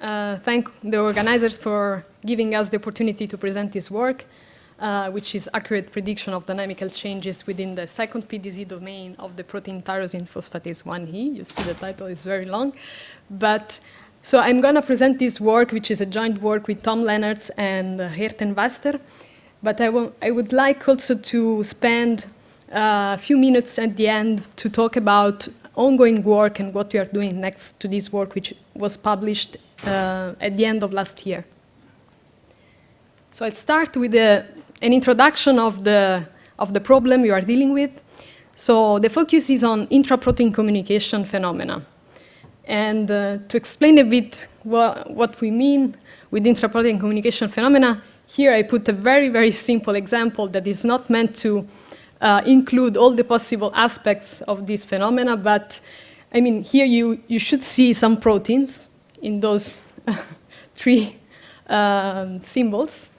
thank the organizers for giving us the opportunity to present this work, which is accurate prediction of dynamical changes within the second PDZ domain of the protein tyrosine phosphatase 1E. You see the title is very long. But so I'm going to present this work, which is a joint work with Tom Lennartz and Geert en Waster. But I would like also to spend a few minutes at the end to talk about ongoing work and what we are doing next to this work, which was published at the end of last year. So I'll start with an introduction of the problem we are dealing with. So the focus is on intraprotein communication phenomena. And to explain a bit what we mean with intraprotein communication phenomena, here I put a very, very simple example that is not meant to include all the possible aspects of this phenomena, but I mean, here you should see some proteins in those three symbols.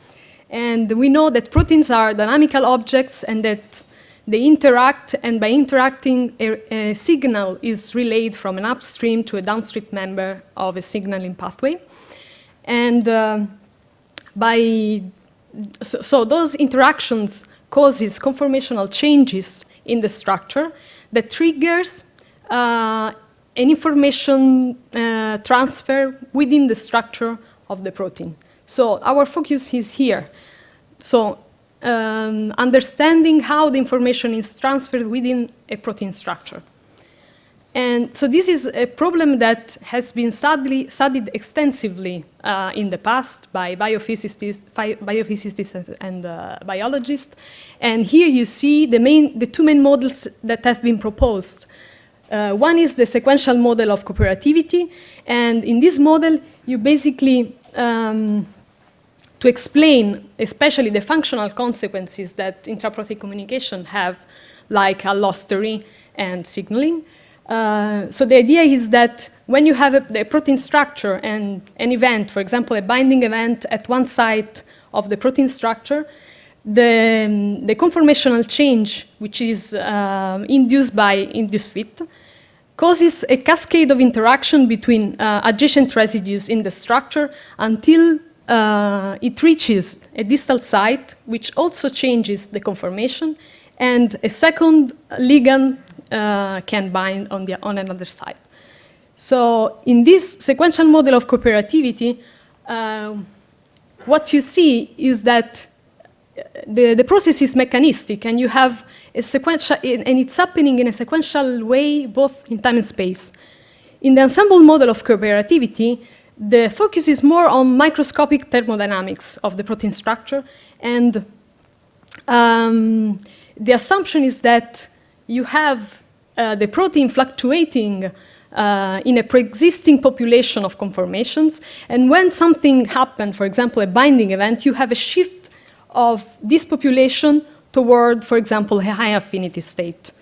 And we know that proteins are dynamical objects and that they interact, and by interacting, a signal is relayed from an upstream to a downstream member of a signaling pathway. And so those interactions causes conformational changes in the structure that triggers an information transfer within the structure of the protein. So our focus is here. So understanding how the information is transferred within a protein structure. And so this is a problem that has been studied extensively in the past by biophysicists and biologists. And here you see the two main models that have been proposed. One is the sequential model of cooperativity. And in this model, you basically, to explain especially the functional consequences that intraprotein communication have, like allostery and signaling, so the idea is that when you have a protein structure and an event, for example, a binding event at one site of the protein structure, the conformational change, which is induced by induced fit, causes a cascade of interaction between adjacent residues in the structure until it reaches a distal site, which also changes the conformation, and a second ligand can bind on another side. So in this sequential model of cooperativity, what you see is that the process is mechanistic, and you have a sequential, and it's happening in a sequential way, both in time and space. In the ensemble model of cooperativity, the focus is more on microscopic thermodynamics of the protein structure, and the assumption is that you have the protein fluctuating in a pre-existing population of conformations, and when something happens, for example, a binding event, you have a shift of this population toward, for example, a high affinity state.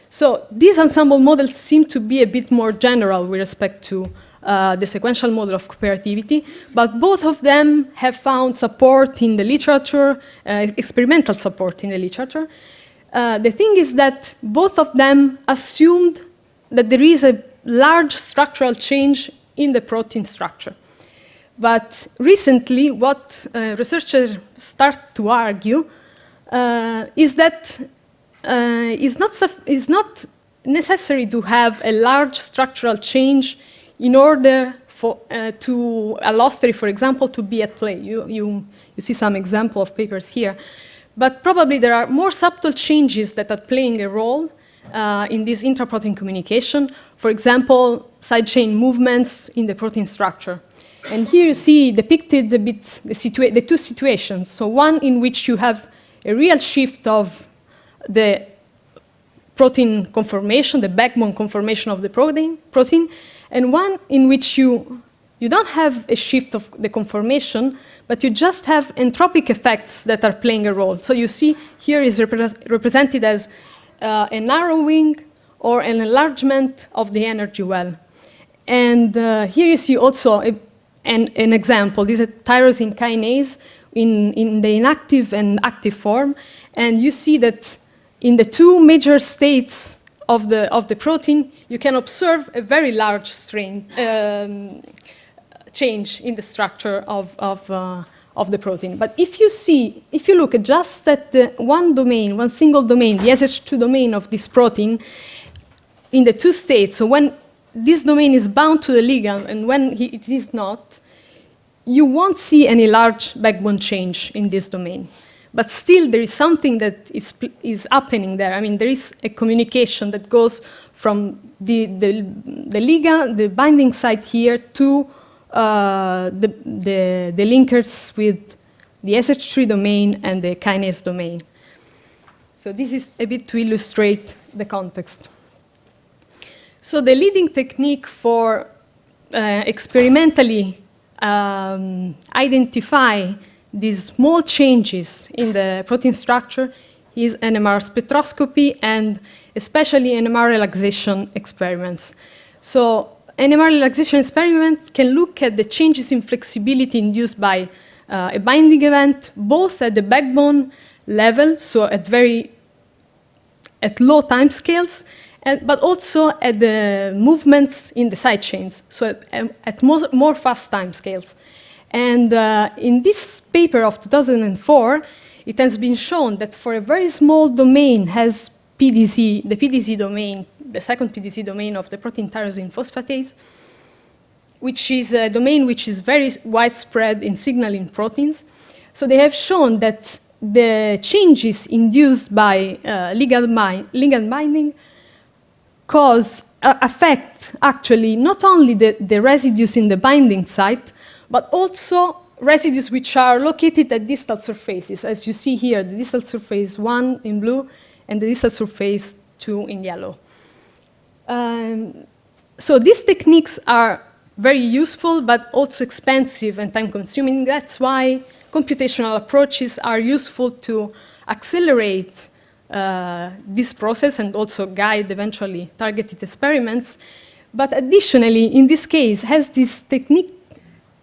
So these ensemble models seem to be a bit more general with respect to the sequential model of cooperativity, but both of them have found support in the literature, experimental support in the literature. The thing is that both of them assumed that there is a large structural change in the protein structure. But recently, what researchers start to argue is that it's not necessary to have a large structural change in order for, to allostery, for example, to be at play. You see some example of papers here. But probably there are more subtle changes that are playing a role in this intraprotein communication. For example, side chain movements in the protein structure. And here you see depicted a bit the two situations. So one in which you have a real shift of the protein conformation, the backbone conformation of the protein, and one in which you don't have a shift of the conformation, but you just have entropic effects that are playing a role. So you see here is represented as a narrowing or an enlargement of the energy well. And here you see also an example. This is a tyrosine kinase in the inactive and active form. And you see that in the two major states of the protein, you can observe a very large change in the structure of the protein. But if you look just at the one single domain, the SH2 domain of this protein, in the two states, so when this domain is bound to the ligand and when it is not, you won't see any large backbone change in this domain. But still, there is something that is happening there. I mean, there is a communication that goes from the ligand, the binding site here, to the linkers with the SH3 domain and the kinase domain. So this is a bit to illustrate the context. So the leading technique for experimentally identify these small changes in the protein structure is NMR spectroscopy and especially NMR relaxation experiments. So NMR relaxation experiment can look at the changes in flexibility induced by a binding event, both at the backbone level, so at low time scales, but also at the movements in the side chains, so at more fast time scales. And in this paper of 2004, it has been shown that for a very small domain has PDC, the PDC domain, the second PDC domain of the protein tyrosine phosphatase, which is a domain which is very widespread in signaling proteins. So they have shown that the changes induced by ligand binding affect actually not only the residues in the binding site, but also residues which are located at distal surfaces. As you see here, the distal surface 1 in blue and the distal surface 2 in yellow. So these techniques are very useful, but also expensive and time-consuming. That's why computational approaches are useful to accelerate this process and also guide eventually targeted experiments. But additionally, in this case, as this technique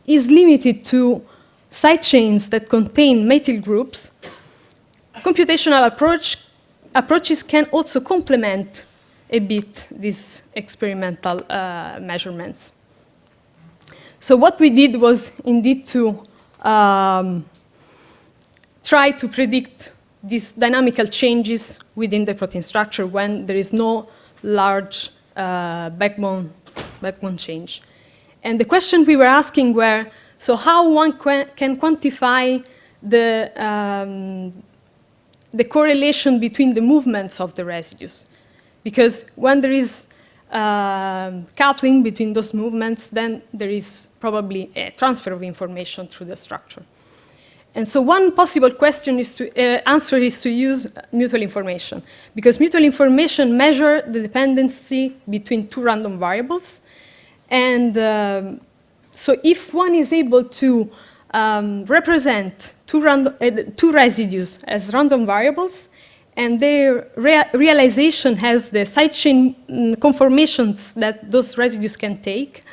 is limited to side chains that contain methyl groups, computational approaches can also complement a bit these experimental measurements. So what we did was indeed to try to predict these dynamical changes within the protein structure when there is no large backbone change. And the question we were asking were, so how one can quantify the correlation between the movements of the residues? Because when there is coupling between those movements, then there is probably a transfer of information through the structure. And so one possible question is answer is to use mutual information, because mutual information measure the dependency between two random variables. And so if one is able to represent two residues as random variables, and their realization has the side chain conformations that those residues can take,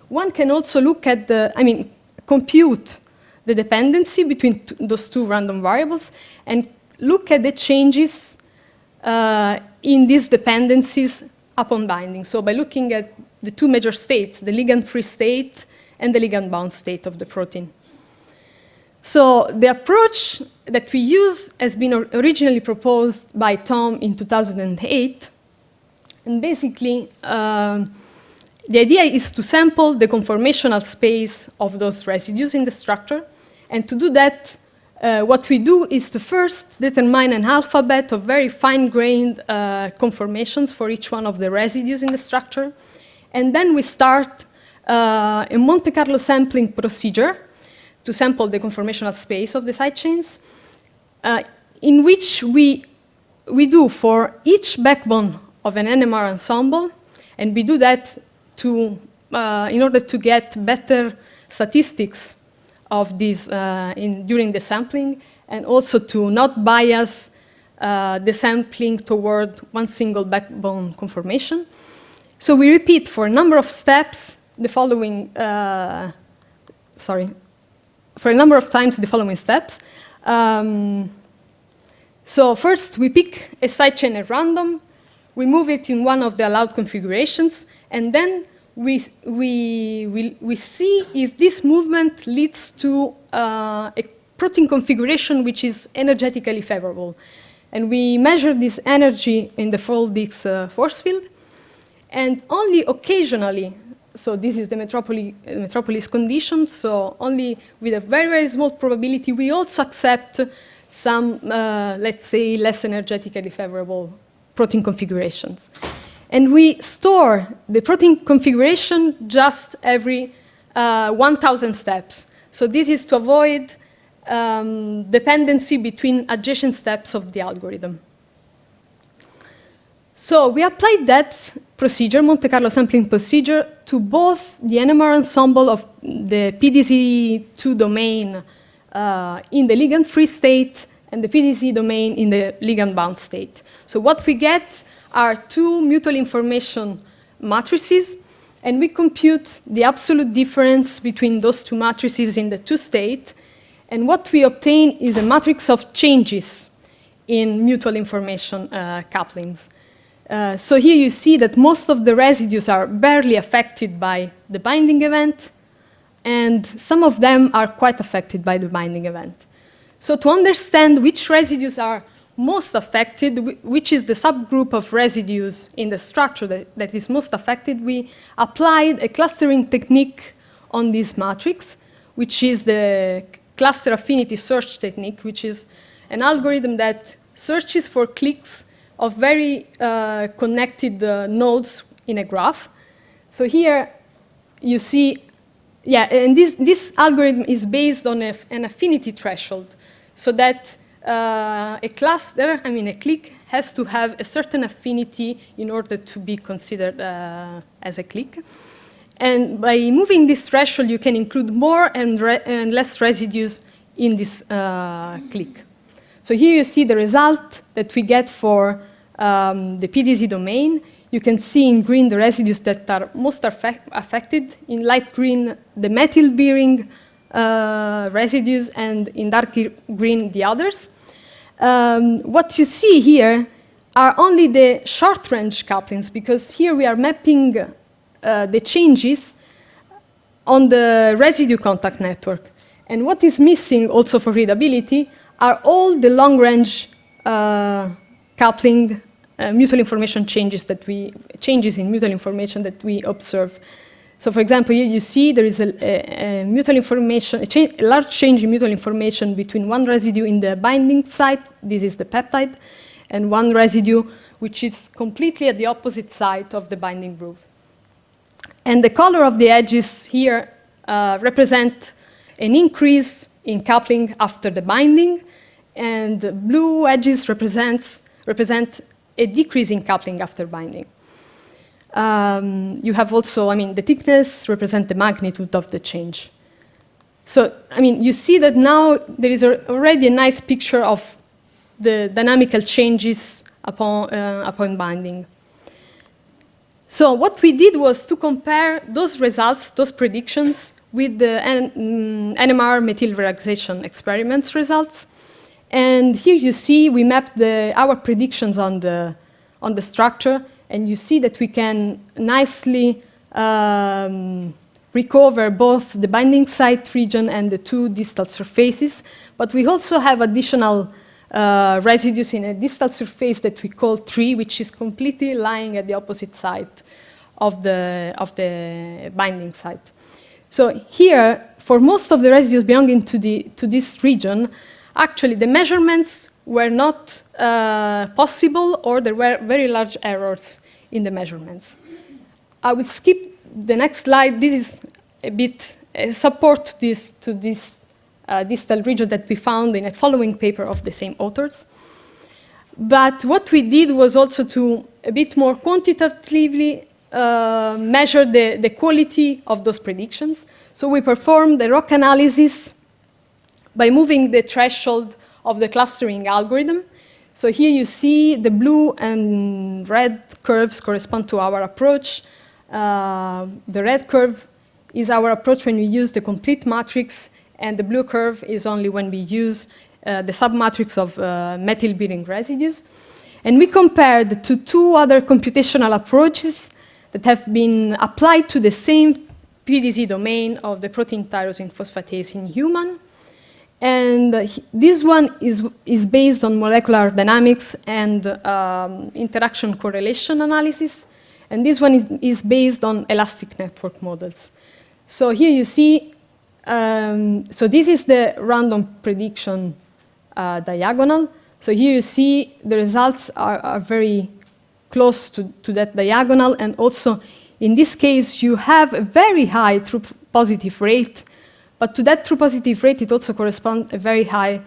one can also look at compute the dependency between those two random variables and look at the changes in these dependencies upon binding. So by looking at the two major states, the ligand-free state and the ligand-bound state of the protein. So the approach that we use has been originally proposed by Tom in 2008. And basically, the idea is to sample the conformational space of those residues in the structure. And to do that, what we do is to first determine an alphabet of very fine-grained conformations for each one of the residues in the structure. And then we start a Monte Carlo sampling procedure to sample the conformational space of the side chains, in which we do for each backbone of an NMR ensemble, and we do that in order to get better statistics of these during the sampling, and also to not bias the sampling toward one single backbone conformation. So we repeat for a number of steps the following, for a number of times the following steps. So first we pick a side chain at random, we move it in one of the allowed configurations, and then we see if this movement leads to a protein configuration which is energetically favorable. And we measure this energy in the fold-X force field. And only occasionally, so this is the metropolis condition, so only with a very, very small probability, we also accept some, let's say, less energetically favorable protein configurations. And we store the protein configuration just every 1,000 steps. So this is to avoid dependency between adjacent steps of the algorithm. So we applied that procedure, Monte Carlo sampling procedure, to both the NMR ensemble of the PDC2 domain in the ligand-free state and the PDC domain in the ligand-bound state. So what we get are two mutual information matrices, and we compute the absolute difference between those two matrices in the two states. And what we obtain is a matrix of changes in mutual information couplings. So here you see that most of the residues are barely affected by the binding event, and some of them are quite affected by the binding event. So to understand which residues are most affected, which is the subgroup of residues in the structure that is most affected, we applied a clustering technique on this matrix, which is the cluster affinity search technique, which is an algorithm that searches for cliques of very connected nodes in a graph. So here you see, yeah, and this algorithm is based on an affinity threshold, so that a cluster, a clique, has to have a certain affinity in order to be considered as a clique. And by moving this threshold, you can include more and less residues in this clique. So here you see the result that we get for the PDZ domain. You can see in green the residues that are most affected, in light green the methyl-bearing residues, and in dark green the others. What you see here are only the short-range couplings, because here we are mapping the changes on the residue contact network. And what is missing also for readability are all the long-range coupling mutual information changes in mutual information that we observe. So for example, here you see there is a mutual information, a large change in mutual information between one residue in the binding site, this is the peptide, and one residue which is completely at the opposite side of the binding groove. And the color of the edges here represent an increase in coupling after the binding, and the blue edges represent a decrease in coupling after binding. You have also, the thickness represents the magnitude of the change. So, you see that now there is already a nice picture of the dynamical changes upon binding. So what we did was to compare those results, those predictions, with the NMR methyl relaxation experiments results. And here you see we mapped our predictions on the structure, and you see that we can nicely recover both the binding site region and the two distal surfaces. But we also have additional residues in a distal surface that we call 3, which is completely lying at the opposite side of the binding site. So here, for most of the residues belonging to this region, actually the measurements were not possible, or there were very large errors in the measurements. I will skip the next slide. This is a bit support to this distal region that we found in a following paper of the same authors. But what we did was also to a bit more quantitatively measure the quality of those predictions. So we performed a ROC analysis by moving the threshold of the clustering algorithm. So here you see the blue and red curves correspond to our approach. The red curve is our approach when we use the complete matrix, and the blue curve is only when we use the submatrix of methyl-bearing residues. And we compared to two other computational approaches that have been applied to the same PDZ domain of the protein tyrosine phosphatase in human. And this one is based on molecular dynamics and interaction correlation analysis. And this one is based on elastic network models. So here you see, so this is the random prediction diagonal. So here you see the results are very close to that diagonal. And also, in this case, you have a very high true positive rate. But to that true positive rate, it also corresponds a very high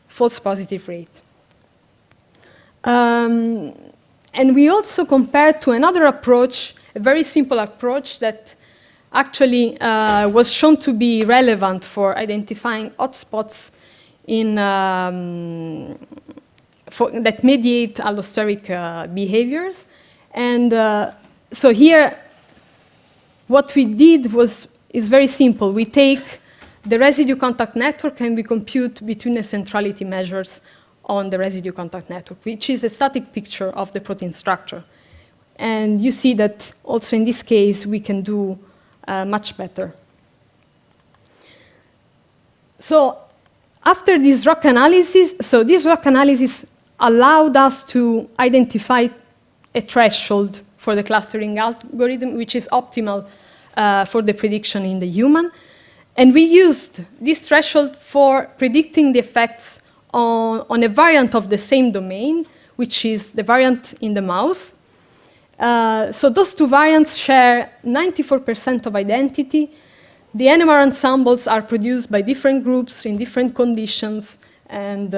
false positive rate. And we also compared to another approach, a very simple approach that actually was shown to be relevant for identifying hotspots in, that mediate allosteric behaviors. And so here, what we did is very simple. We take the residue contact network and we compute between centrality measures on the residue contact network, which is a static picture of the protein structure. And you see that also in this case, we can do much better. So after this ROC analysis, so this ROC analysis allowed us to identify a threshold for the clustering algorithm, which is optimal for the prediction in the human. And we used this threshold for predicting the effects on a variant of the same domain, which is the variant in the mouse. So those two variants share 94% of identity. The NMR ensembles are produced by different groups in different conditions, and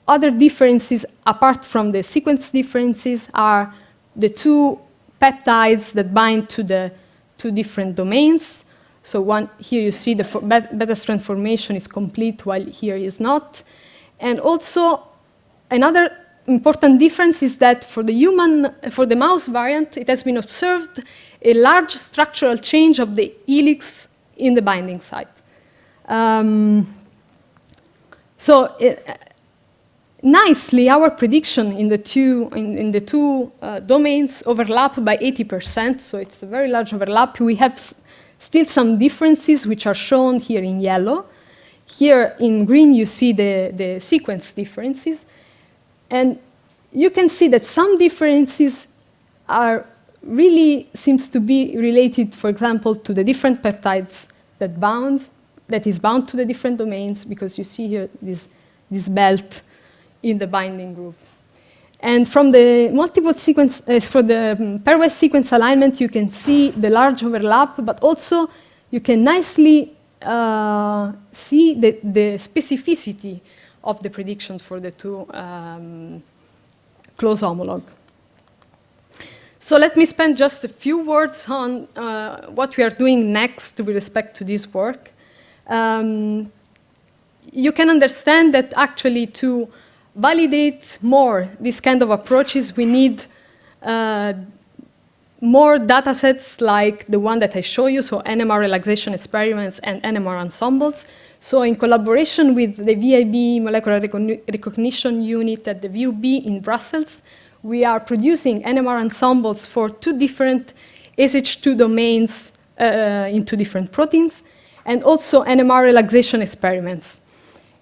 other differences, apart from the sequence differences, are the two peptides that bind to the two different domains. So one, here you see the beta strand formation is complete, while here is not. And also, another important difference is that for the mouse variant, it has been observed a large structural change of the helix in the binding site. Nicely, our prediction in the two domains overlap by 80%, so it's a very large overlap. We have still some differences, which are shown here in yellow. Here in green, you see the sequence differences. And you can see that some differences are really seems to be related, for example, to the different peptides that is bound to the different domains, because you see here this belt in the binding groove. And from the multiple sequence, for the pairwise sequence alignment, you can see the large overlap, but also you can nicely see the specificity of the predictions for the two close homologue. So let me spend just a few words on what we are doing next with respect to this work. You can understand that actually to validate more these kind of approaches, we need more data sets like the one that I show you, so NMR relaxation experiments and NMR ensembles. So in collaboration with the VIB Molecular Recognition Unit at the VUB in Brussels, we are producing NMR ensembles for two different SH2 domains in two different proteins, and also NMR relaxation experiments.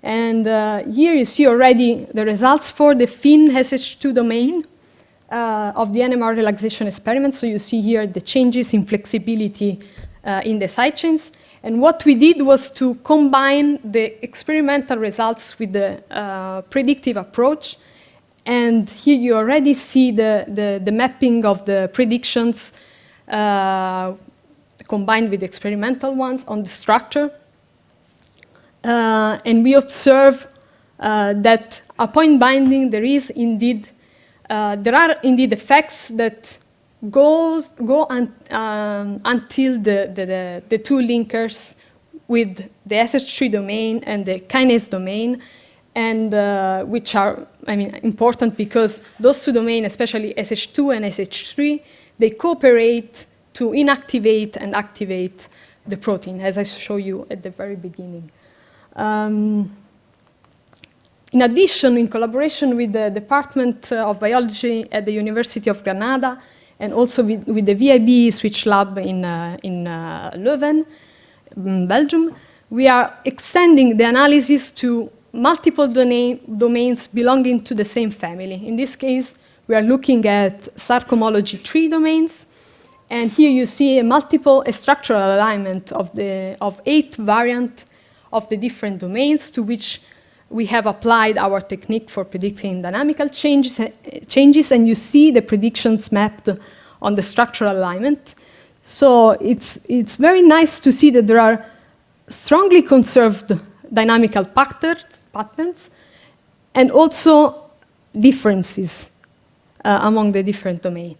And here you see already the results for the FIN SH2 domain of the NMR relaxation experiment. So you see here the changes in flexibility in the side chains. And what we did was to combine the experimental results with the predictive approach. And here you already see the mapping of the predictions combined with the experimental ones on the structure. And we observe that upon binding, there are indeed effects that go until the two linkers with the SH3 domain and the kinase domain, and which are, important because those two domains, especially SH2 and SH3, they cooperate to inactivate and activate the protein, as I show you at the very beginning. In addition, in collaboration with the Department of Biology at the University of Granada and also with the VIB Switch Lab in Leuven, Belgium, we are extending the analysis to multiple domains belonging to the same family. In this case, we are looking at SARC homology 3 domains, and here you see a structural alignment of 8 variants of the different domains to which we have applied our technique for predicting dynamical changes, and you see the predictions mapped on the structural alignment. So it's very nice to see that there are strongly conserved dynamical patterns and also differencias among the different domains.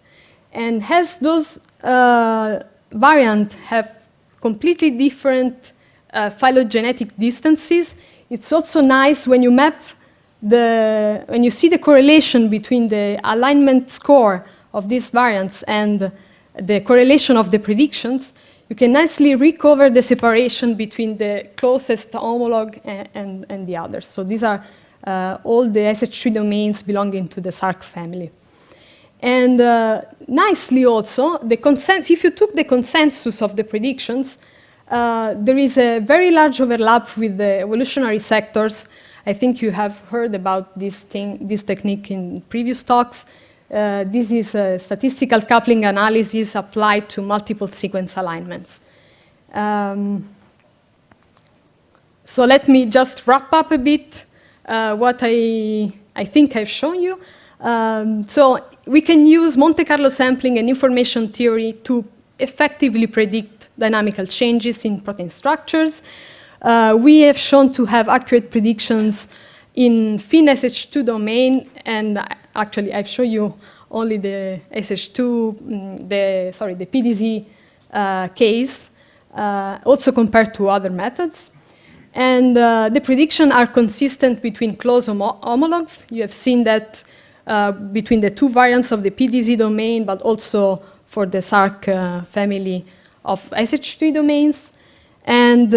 And as those variants have completely different phylogenetic distances, it's also nice when you when you see the correlation between the alignment score of these variants and the correlation of the predictions, you can nicely recover the separation between the closest homologue and the others. So these are all the SH3 domains belonging to the SARC family. And nicely also, if you took the consensus of the predictions, there is a very large overlap with the evolutionary sectors. I think you have heard about this technique in previous talks. This is a statistical coupling analysis applied to multiple sequence alignments. So let me just wrap up a bit what I think I've shown you. So we can use Monte Carlo sampling and information theory to effectively predict dynamical changes in protein structures. We have shown to have accurate predictions in thin SH2 domain, and actually I've shown you only the SH2, the PDZ case, also compared to other methods. And the predictions are consistent between close homologues. You have seen that between the 2 variants of the PDZ domain, but also for the SARC family of SH3 domains. And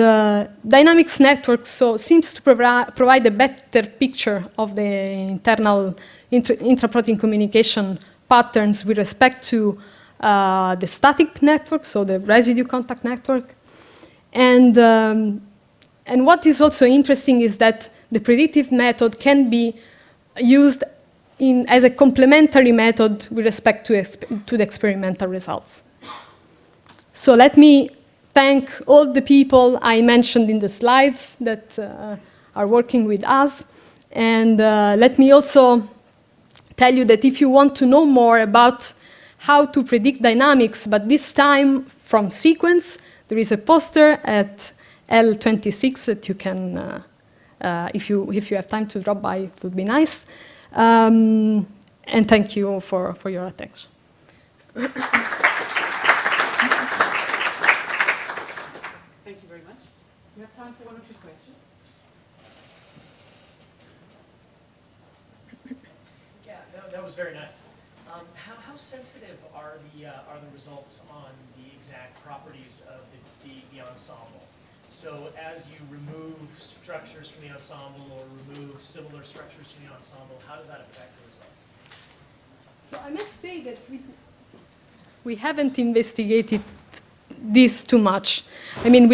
dynamics network seems to provide a better picture of the internal intraprotein communication patterns with respect to the static network, so the residue contact network. And what is also interesting is that the predictive method can be used as a complementary method with respect to the experimental results. So let me thank all the people I mentioned in the slides that are working with us. And let me also tell you that if you want to know more about how to predict dynamics, but this time from sequence, there is a poster at L26 that you can, if you have time to drop by, it would be nice. And thank you for your attention. Thank you very much. We have time for 1 or 2 questions. Yeah, that was very nice. How sensitive are the results on the exact properties of the ensemble? So as you remove structures from the ensemble or remove similar structures from the ensemble, how does that affect the results? So I must say that we haven't investigated this too much. I mean,